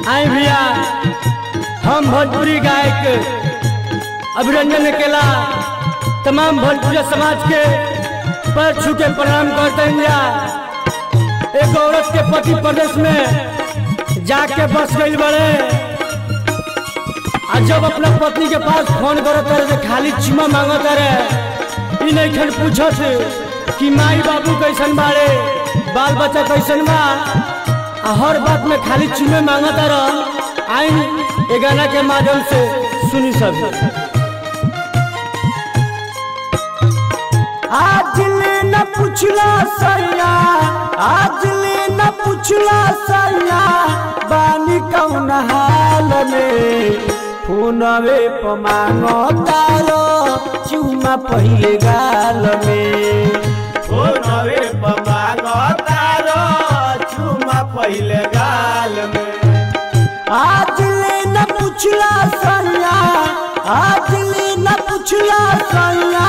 आई भैया हम भोजपुरी गायक अभिरंजन अकेला तमाम भोजपुरी समाज के पैर छू के प्रणाम करते हैं। एक औरत के पति प्रदेश में जाके बस गई बड़े और जब अपना पत्नी के पास फोन करते रहे तो खाली चुमा मांगते रहे। इ नहीं खन पूछत कि माई बाबू कैसन बाड़े, बाल बच्चा कैसन बा, हर बात में खाली चुमे मांगता रह। आई ये गाना के माध्यम से सुनी सब। आज ले न पूछला सैया, आज ले न पूछला सैया, बानी कौन हाल में, फोनवे प मांगता रो चुमा पहिले गाल में, फोनवे प मांगता रो चुमा पहिले गाल में। आज ले न पूछला सैया, आज ले न पूछला सैया,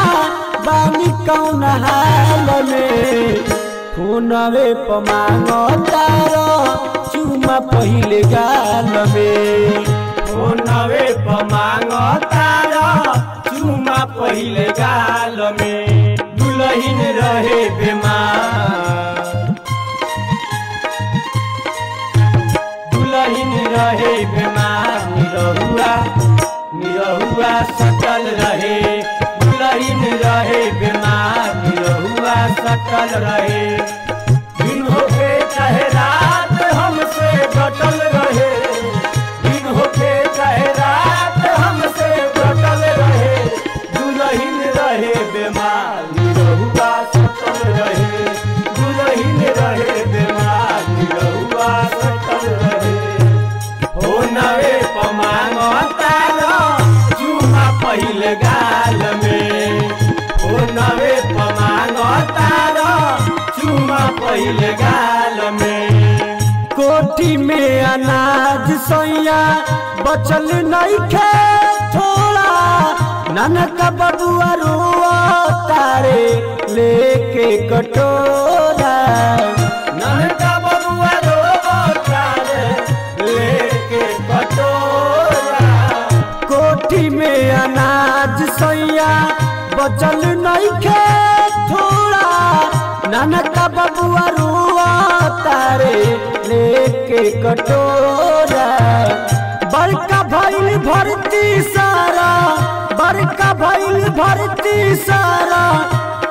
बानी कौन हाल में, फोनवे प मांगता रो चुमा पहिले गाल में, फोनवे प मांगता रो चुमा पहिले गाल में। दुल्हन रहे बीमार, दुल्हन रहे बीमार, निरहुआ सटल रहे, दुल्हन रहे बीमार, निरहुआ सटल रहे। दिन होके चाहे रात हमसे डटल रहे, दिन होके चाहे रात हमसे डटल रहे। दुल्हन रहे बीमार, निरहुआ सटल रहे, दुल्हन रहे बीमार, निरहुआ सटल रहे। फोनवे प मांगता रो चुमा पहिले गाल में, फोनवे प मांगता रो चुमा पहिले गाल में। कोठी में अनाज सैया बचल नहीं खे थोड़ा, ननका बबुआ रोआ तारे लेके कटोरा, ननका बबुआ रोआ तारे लेके कटोरा। कोठी में अनाज सैया बचल नहीं खे थोड़ा, ननका बबुआ रोआ तारे लेके कटोरा। बड़का भइल भरती सारा, बड़का भइल भरती सारा,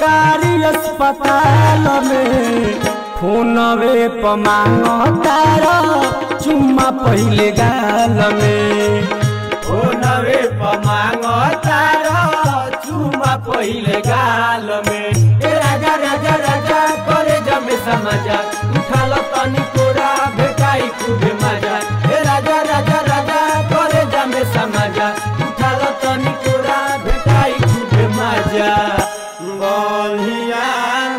कारी अस्पताल में, फोनवे प मांगता रो चुम्मा पहिले गाल में, फोनवे प मांगता रो चुमा पहिले गाल में। ए राजा राजा राजा करे जमे समझा, उठाल तनी कोरा भेटाई खूबे मजा। ए राजा राजा राजा करे जमे समझा, उठाल तनी कोरा भेटाई खूबे मजा। बनिया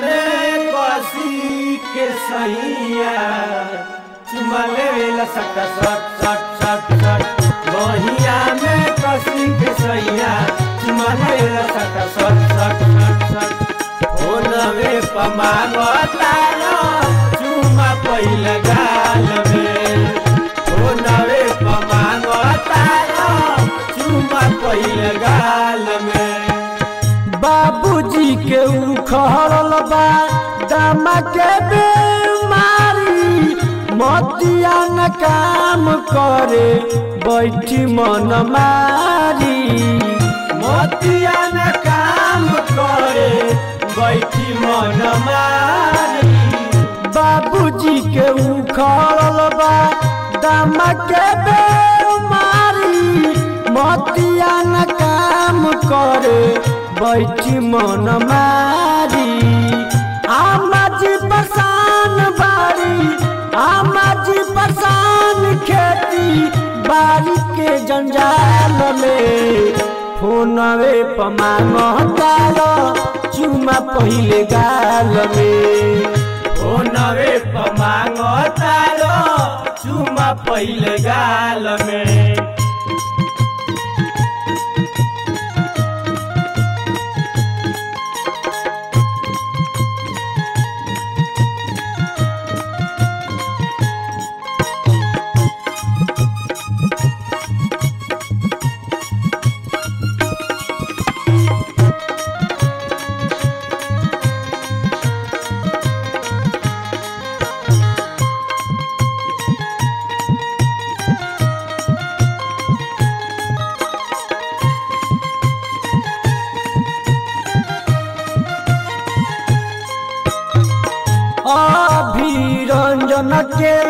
में कसी के सैया चुमा लेवेला सट सट सट सट सट। बनिया में कसी के सैया चुमा लेवेला सट सट सट सट सट। फोनवे प मांगता रो चुमा पहिले गाल में, फोनवे प मांगता रो चुमा पहिले गाल में। बाबूजी के उखड़ल बा दामा के बीमारी, मोतिया न काम करे बैठी मन मारी, मोतिया न काम करे बैठी मन मारी। बाबूजी के उखड़ल बा दामा के बीमारी, मोतिया न काम करे बैठी मन मारी। आमा जी परेशान बारी, आमा जी परेशान खेती बारी के जंजाल में, फोनवे प मांगता रो चुमा पहिले गाल में, फोनवे प मांगता रो चुमा पहिले गाल में।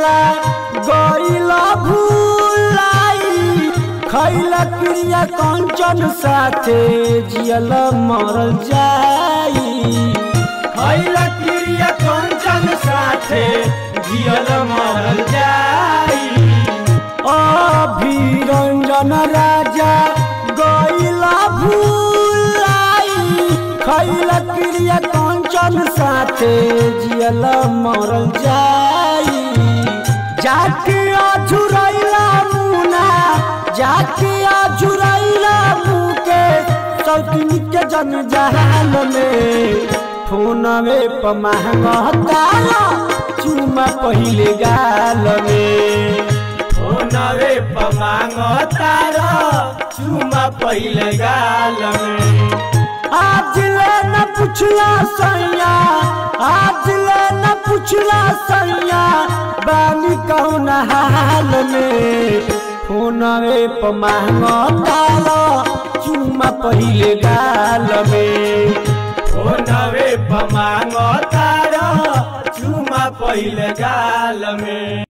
वाला गइला भूलाई खैला क्रिया कंचन साथे जियल मरल जाई खैला क्रिया कंचन साथे जियल मरल जाई अभिरंजन राजा गइला भूलाई खैला क्रिया कंचन साथे जियल मरल जाई जाके अझुरैला मुना जाके अझुरैला मुके सौतीन के जंजाल में फोनवे पर महंगता चुमा पहिले गाल में फोनवे पर मांगता चुमा पहिले गाल में आज ले न पुछला सैया आज ले न पुछला सैया बानी कौन हाल में फोनवे पर मांगता चुमा पहिले गाल में फोनवे पर मांगता चुमा पहिले गाल में।